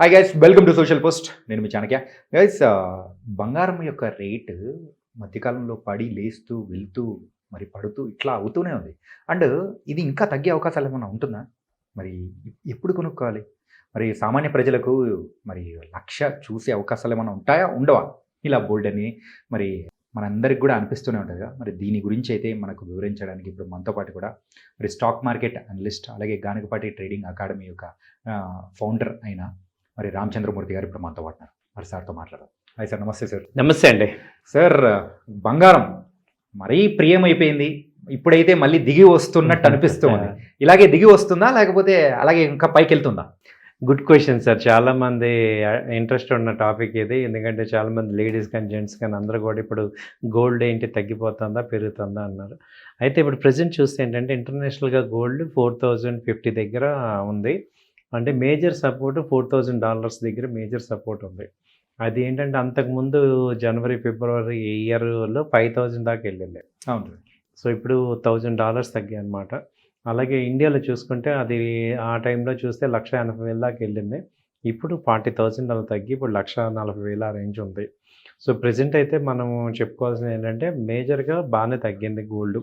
Hi guys, welcome to social post. నేను మీ Chanakya. Guys, బంగారం యొక్క రేటు మధ్యకాలంలో పడి లేస్తూ వెళ్తూ మరి పడుతూ ఇట్లా అవుతూనే ఉంది. అండ్ ఇది ఇంకా తగ్గే అవకాశాలు ఏమైనా ఉంటుందా? మరి ఎప్పుడు కొనుక్కోవాలి? మరి సామాన్య ప్రజలకు మరి లక్ష చూసే అవకాశాలు ఏమైనా ఉంటాయా? ఉండవా? ఇలా బోల్డని మరి మనందరికి కూడా అనిపిస్తూనే ఉంటుంది కదా. మరి దీని గురించి అయితే మనకు వివరించడానికి ఇప్పుడు మనతో పాటు కూడా మరి స్టాక్ మార్కెట్ అనలిస్ట్, అలాగే గానకపాటి ట్రేడింగ్ అకాడమీ యొక్క ఫౌండర్ అయిన మరి రామచంద్రమూర్తి గారు ఇప్పుడు మనతో పాటున్నారు. మరి సార్తో మాట్లాడదాం. హాయ్ సార్, నమస్తే సార్. నమస్తే అండి. సార్, బంగారం మరీ ప్రియమైపోయింది. ఇప్పుడైతే మళ్ళీ దిగి వస్తున్నట్టు అనిపిస్తుంది. ఇలాగే దిగి వస్తుందా, లేకపోతే అలాగే ఇంకా పైకి వెళ్తుందా? Good question sir. చాలామంది ఇంట్రెస్ట్ ఉన్న టాపిక్ ఇది. ఎందుకంటే చాలామంది లేడీస్ కానీ జెంట్స్ కానీ అందరూ కూడా ఇప్పుడు గోల్డ్ ఏంటి తగ్గిపోతుందా పెరుగుతుందా అన్నారు. అయితే ఇప్పుడు ప్రజెంట్ చూస్తే ఏంటంటే ఇంటర్నేషనల్గా గోల్డ్ 4050 దగ్గర ఉంది. అంటే మేజర్ సపోర్ట్ $4000 దగ్గర మేజర్ సపోర్ట్ ఉంది. అది ఏంటంటే అంతకుముందు జనవరి ఫిబ్రవరి ఈ ఇయర్లో 5000 దాకా వెళ్ళింది. అవును. సో ఇప్పుడు $1000 తగ్గాయి అనమాట. అలాగే ఇండియాలో చూసుకుంటే అది ఆ టైంలో చూస్తే 1,80,000 దాకా వెళ్ళింది. ఇప్పుడు 40,000 అలా తగ్గి ఇప్పుడు 1,40,000 ఆ రేంజ్ ఉంది. సో ప్రెజెంట్ అయితే మనం చెప్పుకోవాల్సింది ఏంటంటే మేజర్గా బాగానే తగ్గింది గోల్డ్.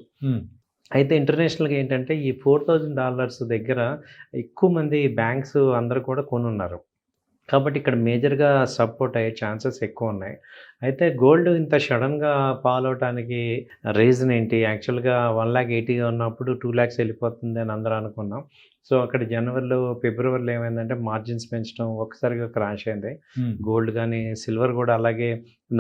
అయితే ఇంటర్నేషనల్గా ఏంటంటే ఈ $4000 దగ్గర ఎక్కువ మంది బ్యాంక్స్ అందరూ కూడా కొనున్నారు. కాబట్టి ఇక్కడ మేజర్గా సపోర్ట్ అయ్యే ఛాన్సెస్ ఎక్కువ ఉన్నాయి. అయితే గోల్డ్ ఇంత సడన్గా ఫాల్ అవటానికి రీజన్ ఏంటి? యాక్చువల్గా 1,80,000 ఉన్నప్పుడు 2,00,000 వెళ్ళిపోతుంది అని అందరూ అనుకున్నాం. సో అక్కడ జనవరిలో ఫిబ్రవరిలో ఏమైందంటే మార్జిన్స్ పెంచడం ఒక్కసారిగా క్రాష్ అయింది. గోల్డ్ కానీ సిల్వర్ కూడా అలాగే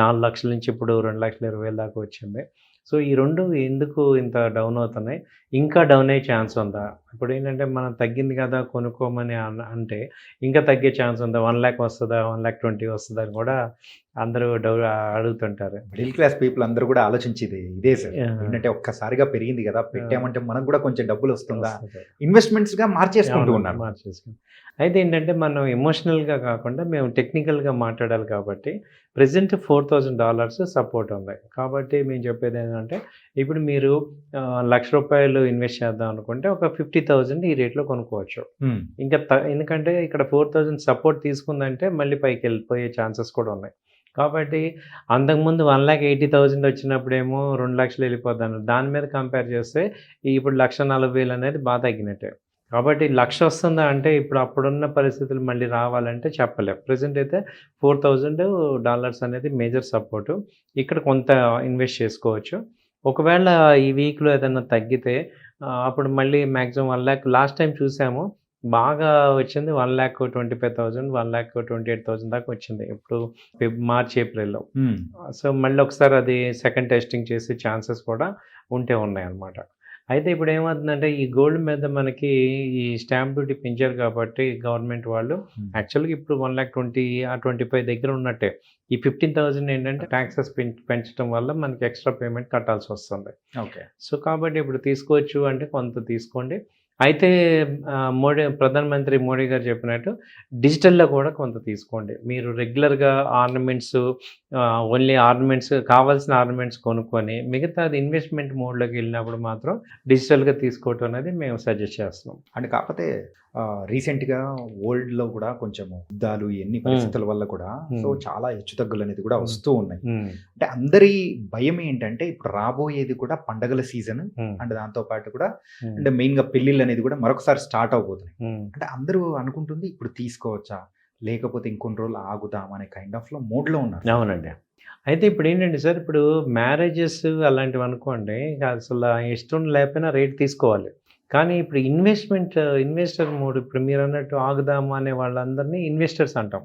4,00,000 నుంచి ఇప్పుడు 2,20,000 దాకా వచ్చింది. సో ఈ 2 ఎందుకు ఇంత డౌన్ అవుతున్నాయి? ఇంకా డౌన్ అయ్యే ఛాన్స్ ఉందా? ఇప్పుడు ఏంటంటే మనం తగ్గింది కదా కొనుక్కోమని అంటే ఇంకా తగ్గే ఛాన్స్ ఉందా? 1,00,000 వస్తుందా? 1,20,000 వస్తుందా అని కూడా అందరూ అడుగుతుంటారు. మిడిల్ క్లాస్ పీపుల్ అందరూ కూడా ఆలోచించేది ఇదే సార్. ఏంటంటే ఒక్కసారిగా పెరిగింది కదా, పెట్టామంటే మనకు కూడా కొంచెం డబ్బులు వస్తుందా, ఇన్వెస్ట్మెంట్స్గా మార్చేసుకుంటూ ఉన్నారు. అయితే ఏంటంటే మనం ఎమోషనల్గా కాకుండా మేము టెక్నికల్గా మాట్లాడాలి కాబట్టి ప్రెజెంట్ $4,000 సపోర్ట్ ఉంది. కాబట్టి మేము చెప్పేది ఏంటంటే ఇప్పుడు మీరు ₹1,00,000 ఇన్వెస్ట్ చేద్దాం అనుకుంటే ఒక 50,000 ఈ రేట్లో కొనుక్కోవచ్చు. ఇంకా ఎందుకంటే ఇక్కడ 4,000 సపోర్ట్ తీసుకుందంటే మళ్ళీ పైకి వెళ్ళిపోయే ఛాన్సెస్ కూడా ఉన్నాయి. కాబట్టి అంతకుముందు 1,80,000 వచ్చినప్పుడేమో 2,00,000 వెళ్ళిపోతాను. దాని మీద కంపేర్ చేస్తే ఇప్పుడు 1,40,000 అనేది బాగా తగ్గినట్టే. కాబట్టి 1,00,000 వస్తుందా అంటే ఇప్పుడు అప్పుడున్న పరిస్థితులు మళ్ళీ రావాలంటే చెప్పలేం. ప్రెజెంట్ అయితే $4,000 అనేది మేజర్ సపోర్టు. ఇక్కడ కొంత ఇన్వెస్ట్ చేసుకోవచ్చు. ఒకవేళ ఈ వీక్లో ఏదైనా తగ్గితే అప్పుడు మళ్ళీ మ్యాక్సిమం 1,00,000 లాస్ట్ టైం చూసాము. బాగా వచ్చింది 1,25,000, 1,28,000 దాకా వచ్చింది. ఇప్పుడు మార్చ్ ఏప్రిల్లో. సో మళ్ళీ ఒకసారి అది సెకండ్ టెస్టింగ్ చేసే ఛాన్సెస్ కూడా ఉన్నాయన్నమాట. అయితే ఇప్పుడు ఏమవుతుందంటే ఈ గోల్డ్ మీద మనకి ఈ స్టాంప్ డ్యూటీ పెంచారు కాబట్టి గవర్నమెంట్ వాళ్ళు యాక్చువల్గా ఇప్పుడు 1,20,000 25 దగ్గర ఉన్నట్టే. ఈ 15,000 ఏంటంటే ట్యాక్సెస్ పెంచడం వల్ల మనకి ఎక్స్ట్రా పేమెంట్ కట్టాల్సి వస్తుంది. ఓకే. సో కాబట్టి ఇప్పుడు తీసుకోవచ్చు అంటే కొంత తీసుకోండి. అయితే ప్రధానమంత్రి మోడీ గారు చెప్పినట్టు డిజిటల్‌లో కూడా కొంత తీసుకోండి. మీరు రెగ్యులర్‌గా ఓన్లీ ఆర్నమెంట్స్ కావాల్సిన ఆర్నమెంట్స్ కొనుక్కొని మిగతాది ఇన్వెస్ట్మెంట్ మోడ్‌లోకి వెళ్ళినప్పుడు మాత్రం డిజిటల్‌గా తీసుకోవటం అనేది మేము సజెస్ట్ చేస్తున్నాం. అండ్ కాకపోతే రీసెంట్గా వరల్డ్లో కూడా కొంచెం యుద్ధాలు ఎన్ని పరిస్థితుల వల్ల కూడా సో చాలా హెచ్చుతగ్గులు అనేది కూడా వస్తూ ఉన్నాయి. అంటే అందరి భయం ఏంటంటే ఇప్పుడు రాబోయేది కూడా పండగల సీజన్ అండ్ దాంతో పాటు కూడా అంటే మెయిన్గా పెళ్ళిళ్ళు అనేది కూడా మరొకసారి స్టార్ట్ అవబోతున్నాయి. అంటే అందరూ అనుకుంటుంది ఇప్పుడు తీసుకోవచ్చా, లేకపోతే ఇంకొన్ని రోజులు ఆగుదాం అనే కైండ్ ఆఫ్ మోడ్లో ఉన్నారు. అవునండి. అయితే ఇప్పుడు ఏంటంటే సార్, ఇప్పుడు మ్యారేజెస్ అలాంటివి అనుకోండి, అసలు ఇష్టం లేకపోయినా రేట్ తీసుకోవాలి. కానీ ఇప్పుడు ఇన్వెస్టర్ మోడ్, ఇప్పుడు మీరు అన్నట్టు ఆగుదాము అనే వాళ్ళందరినీ ఇన్వెస్టర్స్ అంటాం.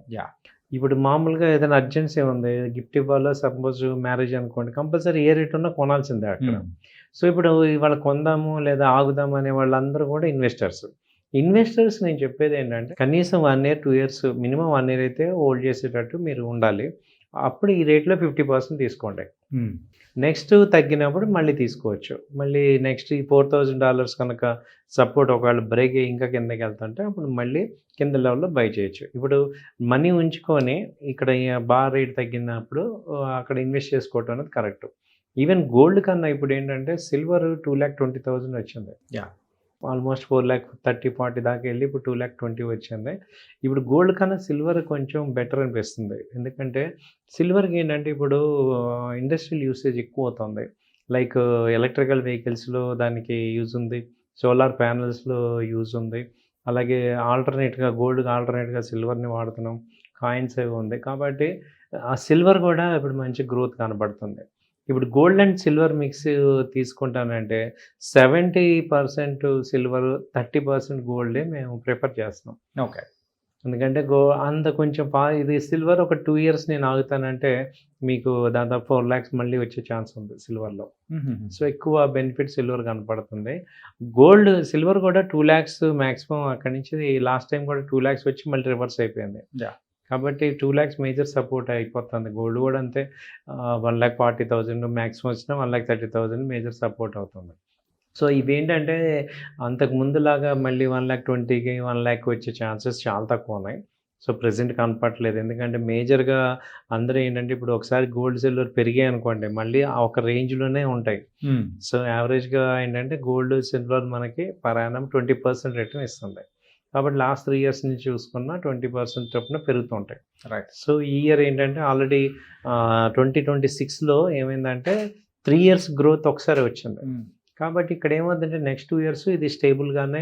ఇప్పుడు మామూలుగా ఏదైనా అర్జెన్సీ ఉంది, గిఫ్ట్ ఇవ్వాలో, సపోజ్ మ్యారేజ్ అనుకోండి, కంపల్సరీ ఏ రేట్ ఉన్నా కొనాల్సిందే అక్కడ. సో ఇప్పుడు ఇవాళ కొందాము లేదా ఆగుదాము అనే వాళ్ళందరూ కూడా ఇన్వెస్టర్స్ నేను చెప్పేది ఏంటంటే కనీసం 1 ఇయర్ 2 ఇయర్స్ మినిమం 1 ఇయర్ అయితే హోల్డ్ చేసేటట్టు మీరు ఉండాలి. అప్పుడు ఈ రేట్లో 50% తీసుకోండి. నెక్స్ట్ తగ్గినప్పుడు మళ్ళీ తీసుకోవచ్చు. మళ్ళీ నెక్స్ట్ ఈ $4,000 కనుక సపోర్ట్ ఒకవేళ బ్రేక్ అయ్యి ఇంకా కిందకి వెళ్తుంటే అప్పుడు మళ్ళీ కింద లెవెల్లో బై చేయొచ్చు. ఇప్పుడు మనీ ఉంచుకొని ఇక్కడ బాగా రేట్ తగ్గినప్పుడు అక్కడ ఇన్వెస్ట్ చేసుకోవటం అనేది కరెక్ట్. ఈవెన్ గోల్డ్ కన్నా ఇప్పుడు ఏంటంటే సిల్వర్ 2,20,000 వచ్చింది. ఆల్మోస్ట్ 4,30,40 దాకా వెళ్ళి ఇప్పుడు 2,20,000 వచ్చింది. ఇప్పుడు గోల్డ్ కన్నా సిల్వర్ కొంచెం బెటర్ అనిపిస్తుంది. ఎందుకంటే సిల్వర్‌కి ఏంటంటే ఇప్పుడు ఇండస్ట్రియల్ యూసేజ్ ఎక్కువ అవుతుంది. లైక్ ఎలక్ట్రికల్ వెహికల్స్‌లో దానికి యూజ్ ఉంది. సోలార్ ప్యానెల్స్‌లో యూజ్ ఉంది. అలాగే గోల్డ్‌కి ఆల్టర్‌నేట్‌గా సిల్వర్‌ని వాడుతున్నాం. కాయిన్స్ అవి ఉంది. కాబట్టి ఆ సిల్వర్ కూడా ఇప్పుడు మంచి గ్రోత్ కనబడుతుంది. ఇప్పుడు గోల్డ్ అండ్ సిల్వర్ మిక్స్ తీసుకుంటానంటే 70% సిల్వర్, 30% గోల్డే మేము ప్రిఫర్ చేస్తున్నాం. ఓకే. ఎందుకంటే అంత కొంచెం ఇది సిల్వర్ ఒక 2 ఇయర్స్ నేను ఆగుతానంటే మీకు దాదాపు 4,00,000 మళ్ళీ వచ్చే ఛాన్స్ ఉంది సిల్వర్‌లో. సో, ఎక్కువ బెనిఫిట్ సిల్వర్ కనపడుతుంది. సిల్వర్ కూడా 2,00,000 మాక్సిమం అక్కడి నుంచి లాస్ట్ టైమ్ కూడా 2,00,000 వచ్చి మళ్ళీ రివర్స్ అయిపోయింది. యాహ్! కాబట్టి 2,00,000 మేజర్ సపోర్ట్ అయిపోతుంది. గోల్డ్ కూడా అంతే 1,40,000 మాక్సిమం వచ్చినా 1,30,000 మేజర్ సపోర్ట్ అవుతుంది. సో, ఇవేంటంటే అంతకు ముందులాగా మళ్ళీ 1,20,000కి 1,00,000 వచ్చే ఛాన్సెస్ చాలా తక్కువ ఉన్నాయి. సో, ప్రెజెంట్ కనపడట్లేదు. ఎందుకంటే మేజర్‌గా అందరూ ఏంటంటే ఇప్పుడు ఒకసారి గోల్డ్, సిల్వర్ పెరిగాయనుకోండి మళ్ళీ ఆ ఒక రేంజ్‌లోనే ఉంటాయి. సో, యావరేజ్‌గా ఏంటంటే గోల్డ్, సిల్వర్ మనకి పర్ యానమ్ 20% రిటర్న్ ఇస్తుంది. కాబట్టి లాస్ట్ 3 ఇయర్స్ నుంచి చూసుకున్న 20% చొప్పున పెరుగుతుంటాయి. రైట్. సో, ఈ ఇయర్ ఏంటంటే ఆల్రెడీ 2026లో ఏమైందంటే 3 ఇయర్స్ గ్రోత్ ఒకసారి వచ్చింది. కాబట్టి ఇక్కడ ఏమవుతుందంటే నెక్స్ట్ 2 ఇయర్స్ ఇది స్టేబుల్‌గానే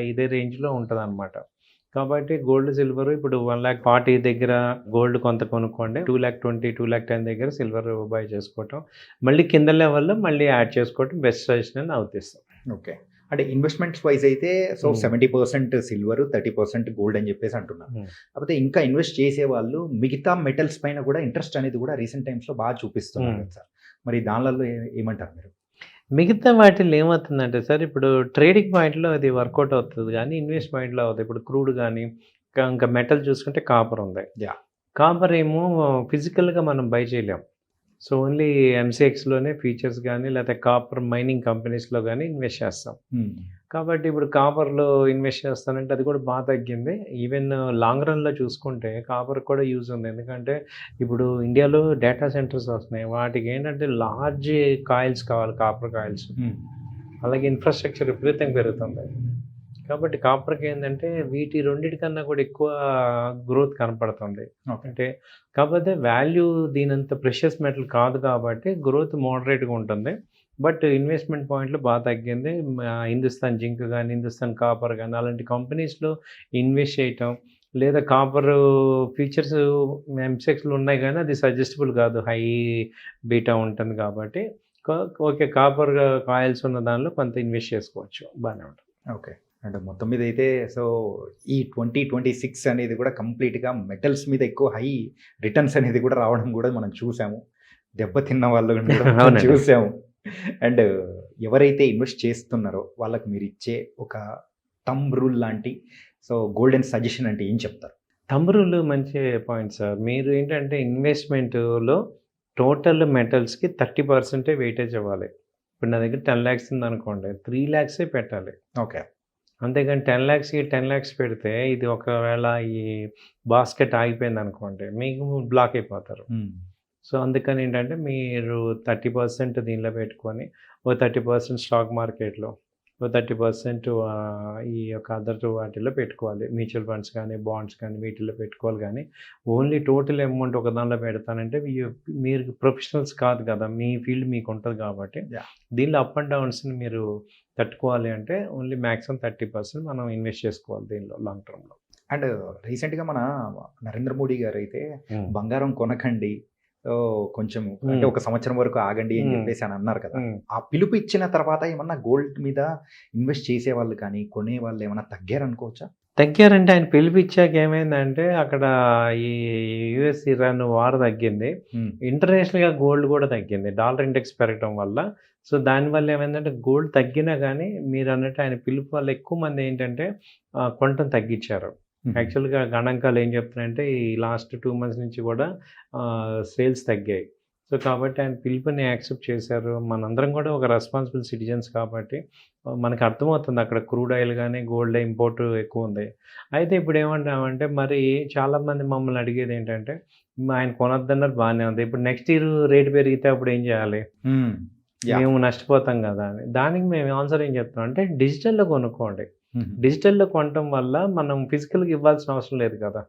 ఇదే రేంజ్‌లో ఉంటదనమాట. కాబట్టి గోల్డ్, సిల్వర్ ఇప్పుడు 1,40,000 దగ్గర గోల్డ్ కొంత కొనుక్కోండి. 2,20,000, 2,10,000 దగ్గర సిల్వర్ బై చేసుకోవటం. మళ్ళీ కింద లెవెల్‌లో మళ్ళీ యాడ్ చేసుకోవటం బెస్ట్ సజెషన్ అని నా ఉద్దేశం. ఓకే. అంటే ఇన్వెస్ట్‌మెంట్స్ వైస్ అయితే 70% సిల్వర్, 30% గోల్డ్ అని చెప్పేసి అంటున్నారు. కాకపోతే ఇంకా ఇన్వెస్ట్ చేసేవాళ్ళు మిగతా మెటల్స్ పైన కూడా ఇంట్రెస్ట్ అనేది కూడా రీసెంట్ టైమ్స్‌లో బాగా చూపిస్తున్నారు కదా సార్. మరి దానిలలో ఏమంటారు మీరు? మిగతా వాటిల్లో ఏమవుతుందంటే సార్ ఇప్పుడు ట్రేడింగ్ పాయింట్‌లో అది వర్కౌట్ అవుతది గానీ, ఇన్వెస్ట్ పాయింట్‌లో అవ్వదు. ఇప్పుడు క్రూడ్ గానీ, ఇంకా మెటల్ చూసుకుంటే కాపర్ ఉంది. యాహ్! కాపర్ ఏమో ఫిజికల్‌గా మనం బై చేయలేం. సో, ఓన్లీ ఎంసీఎక్స్‌లోనే ఫ్యూచర్స్ గానీ, లేకపోతే కాపర్ మైనింగ్ కంపెనీస్‌లో గానీ ఇన్వెస్ట్ చేస్తాం. కాబట్టి ఇప్పుడు కాపర్‌లో ఇన్వెస్ట్ చేస్తానంటే అది కూడా తగ్గింది. ఈవెన్ లాంగ్ రన్‌లో చూసుకుంటే కాపర్ కూడా యూజ్ ఉంది. ఎందుకంటే ఇప్పుడు ఇండియాలో డేటా సెంటర్స్ వస్తున్నాయి. వాటికి ఏంటంటే లార్జ్ కాయిల్స్ కావాలి, కాపర్ కాయిల్స్. అలాగే ఇన్‌ఫ్రాస్ట్రక్చర్ విపరీతంగా పెరుగుతుంది. కాబట్టి కాపర్‌కి ఏందంటే వీటి రెండిటికన్నా కూడా ఎక్కువ గ్రోత్ కనపడుతుంది. అంటే కాకపోతే వాల్యూ దీనంత ప్రెషియస్ మెటల్ కాదు కాబట్టి గ్రోత్ మోడరేట్‌గా ఉంటుంది. బట్ ఇన్వెస్ట్‌మెంట్ పాయింట్‌లో తగ్గింది. హిందుస్థాన్ జింక్ గానీ, హిందుస్థాన్ కాపర్ గానీ అలాంటి కంపెనీస్‌లో ఇన్వెస్ట్ చేయటం లేదా కాపర్ ఫీచర్స్ ఎంసెక్స్‌లో ఉన్నాయి గానీ అది సజెస్టబుల్ కాదు. హై బీటా ఉంటుంది కాబట్టి ఓకే. కాపర్ కాయిల్స్ ఉన్న దానిలో కొంత ఇన్వెస్ట్ చేసుకోవచ్చు. బానే ఉంటుంది. ఓకే. అంటే మొత్తం మీద అయితే సో, ఈ 2026 అనేది కూడా కంప్లీట్‌గా మెటల్స్ మీద ఎక్కువ హై రిటర్న్స్ అనేది కూడా రావడం కూడా మనం చూసాము. దెబ్బతిన్న వాళ్ళని కూడా మనం అవునండి. చూసాము. అండ్ ఎవరైతే ఇన్వెస్ట్ చేస్తున్నారో వాళ్ళకి మీరిచ్చే ఒక థంబ్ రూల్ లాంటి సో, గోల్డెన్ సజెషన్ అంటే ఏం చెప్తారు? థంబ్ రూల్ మంచి పాయింట్ సార్. మీరు ఏంటంటే ఇన్వెస్ట్‌మెంట్‌లో టోటల్ మెటల్స్‌కి 30% వెయిటేజ్ ఇవ్వాలి. ఇప్పుడు నా దగ్గర 10,00,000 ఉందనుకోండి 3,00,000 పెట్టాలి. ఓకే. అంతేగాని 10,00,000కి 10,00,000 పెడితే ఇది ఒకవేళ ఈ బాస్కెట్ ఆగిపోయిందనుకోండి మీకు బ్లాక్ అయిపోతారు. సో, అందుకని ఏంటంటే మీరు 30% దీనిలో పెట్టుకొని ఓ 30% స్టాక్ మార్కెట్‌లో, ఓ 30% ఈ యొక్క అదర్ వాటిల్లో పెట్టుకోవాలి. మ్యూచువల్ ఫండ్స్ కానీ, బాండ్స్ కానీ వీటిల్లో పెట్టుకోవాలి గానీ, ఓన్లీ టోటల్ అమౌంట్ ఒక దానిలో పెడతానంటే మీరు ప్రొఫెషనల్స్ కాదు కదా! మీ ఫీల్డ్ మీకుంటది కాబట్టి, యాహ్! దీనిలో అప్ అండ్ డౌన్స్‌ని మీరు తట్టుకోవాలి అంటే ఓన్లీ మాక్సిమం 30% మనం ఇన్వెస్ట్ చేసుకోవాలి దీనిలో లాంగ్ టర్మ్‌లో. అండ్ రీసెంట్‌గా మన నరేంద్ర మోడీ గారైతే బంగారం కొనకండి. కొంచెం అంటే ఒక సంవత్సరం వరకు ఆగండి అని చెప్పేసి అని అన్నారు కదా! ఆ పిలుపు ఇచ్చిన తర్వాత ఏమన్నా గోల్డ్ మీద ఇన్వెస్ట్ చేసేవాళ్ళు కానీ, కొనేవాళ్ళు ఏమన్నా తగ్గారనుకోవచ్చా? తగ్గారంటే ఆయన పిలిపిచ్చాక ఏమైందంటే అక్కడ ఈ యూఎస్, ఇరాన్ వార్ తగ్గింది. ఇంటర్నేషనల్‌గా గోల్డ్ కూడా తగ్గింది. డాలర్ ఇండెక్స్ పెరగటం వల్ల. సో, దానివల్ల ఏమైందంటే గోల్డ్ తగ్గినా గానీ మీరన్నట్టు ఆయన పిలుపు వల్ల ఎక్కువ మంది ఏంటంటే కొనటం తగ్గిచ్చారు. యాక్చువల్‌గా గణాంకాలు ఏం చెప్తున్నాయంటే ఈ లాస్ట్ 2 మంత్స్ నుంచి కూడా సేల్స్ తగ్గాయి. సో, కాబట్టి ఆయన పిలుపుని యాక్సెప్ట్ చేశారు. మనందరం కూడా ఒక రెస్పాన్సిబుల్ సిటిజన్స్ కాబట్టి మనకు అర్థమవుతుంది అక్కడ క్రూడ్ ఆయిల్ గానీ, గోల్డ్ ఇంపోర్ట్ ఎక్కువుంది. అయితే ఇప్పుడు ఏమంటామంటే మరి చాలామంది మమ్మల్ని అడిగేదేంటంటే ఆయన కొనొద్దన్నారు బానే ఉంది. ఇప్పుడు నెక్స్ట్ ఇయర్ రేట్ పెరిగితే అప్పుడు ఏం చేయాలి? Yeah. మేము నష్టపోతాం కదా అని. దానికి మేము ఆన్సర్ ఏం చెప్తున్నాం అంటే డిజిటల్‌లో కొనుక్కోండి. డిజిటల్‌లో కొనటం వల్ల మనం ఫిజికల్‌గా ఇవ్వాల్సిన అవసరం లేదు కదా!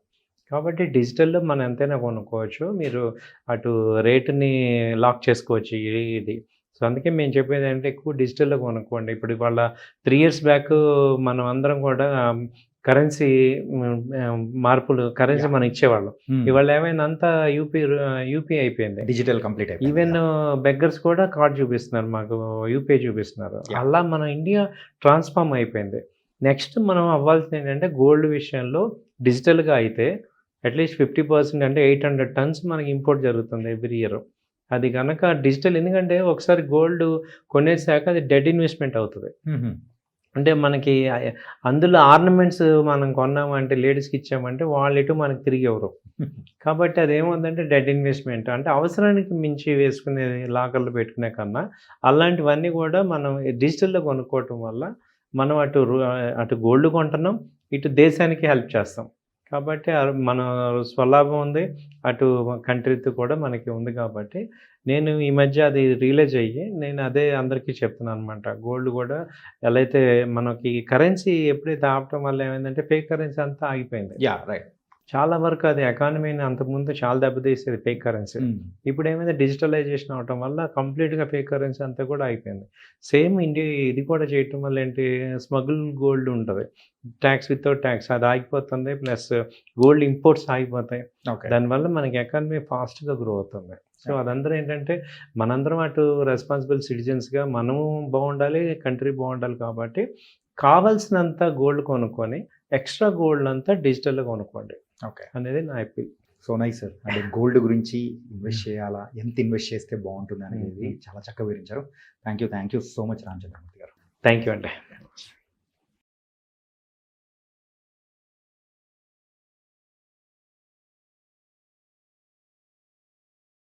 కాబట్టి డిజిటల్‌లో మనం ఎంతైనా కొనుక్కోవచ్చు. మీరు అటు రేట్‌ని లాక్ చేసుకోవచ్చు ఇది. సో, అందుకే మేము చెప్పేదేంటంటే ఎక్కువ డిజిటల్‌లో కొనుక్కోండి. ఇప్పుడు ఇవాళ 3 ఇయర్స్ బ్యాక్ మనం అందరం కూడా కరెన్సీ మార్పులు కరెన్సీ Yeah. మనం ఇచ్చేవాళ్ళం. ఇవాళ ఏమైంది అంతా యూపీఐ అయిపోయింది. డిజిటల్ కంప్లీట్ అయిపోయింది. ఈవెన్ బెగ్గర్స్ కూడా కార్డ్ చూపిస్తున్నారు. మాకు యూపీఐ చూపిస్తున్నారు. Yeah. అలా మన ఇండియా ట్రాన్స్‌ఫార్మ్ అయిపోయింది. నెక్స్ట్ మనం అవ్వాల్సింది ఏంటంటే గోల్డ్ విషయంలో డిజిటల్‌గా అయితే అట్‌లీస్ట్ 50% అంటే 800 టన్స్ మనకి ఇంపోర్ట్ జరుగుతుంది ఎవ్రీ ఇయర్. అది గనక డిజిటల్ ఎందుకంటే ఒకసారి గోల్డ్ కొనేసాక అది డెడ్ ఇన్వెస్ట్‌మెంట్ అవుతది. అంటే మనకి అందులో ఆర్నమెంట్స్ మనం కొన్నామంటే లేడీస్‌కి ఇచ్చామంటే వాళ్ళు మనకి తిరిగి ఇవ్వరు. కాబట్టి అదేమవుద్దంటే డెడ్ ఇన్వెస్ట్‌మెంట్. అంటే అవసరానికి మించి వేసుకునే లాకర్‌లో పెట్టుకునే కన్నా అలాంటివన్నీ కూడా మనం డిజిటల్‌లో కొనుక్కోవటం వల్ల మనం అటు గోల్డ్ కొంటున్నాం, ఇటు దేశానికి హెల్ప్ చేస్తాం. కాబట్టి మన స్వలాభం ఉంది. అటు కంట్రీతో కూడా మనకి ఉంది కాబట్టి నేను ఈ మధ్య అది రియలైజ్ అయ్యి నేను అదే అందరికీ చెప్తున్నాననమాట. గోల్డ్ కూడా ఎలా అయితే మనకి కరెన్సీ ఎప్పుడైతే ఆపటం వల్ల ఏమైందంటే ఫేక్ కరెన్సీ అంతా ఆగిపోయింది. యాహ్! రైట్. చాలా వరకు అది ఎకానమీని అంతకుముందు చాలా దెబ్బతీసేది ఫేక్ కరెన్సీ. ఇప్పుడు ఏమైంది డిజిటలైజేషన్ అవ్వటం వల్ల కంప్లీట్‌గా ఫేక్ కరెన్సీ అంతా కూడా అయిపోయింది. సేమ్ ఇది కూడా చేయటం వల్ల ఏంటి స్మగుల్ గోల్డ్ ఉంటది. టాక్స్ వితౌట్ టాక్స్ అది ఆగిపోతుంది. ప్లస్ గోల్డ్ ఇంపోర్ట్స్ ఆగిపోతాయి. ఓకే. దానివల్ల మనకి ఎకానమీ ఫాస్ట్‌గా గ్రో అవుతుంది. సో, అదందరూ ఏంటంటే మనందరం అటు రెస్పాన్సిబుల్ సిటిజన్స్‌గా మనము బాగుండాలి, కంట్రీ బాగుండాలి కాబట్టి కావాల్సినంత గోల్డ్ కొనుక్కొని ఎక్స్‌ట్రా గోల్డ్ అంతా డిజిటల్‌లో కొనుక్కోండి ఓకే. అనేది నా అప్పీల్. So nice sir. అంటే గోల్డ్ గురించి ఇన్వెస్ట్ చేయాలా? ఎంత ఇన్వెస్ట్ చేస్తే బాగుంటుంది అనేది చాలా చక్కగా వివరించారు. Thank you so much Ramachandramurthy గారు. థ్యాంక్ యూ అండి.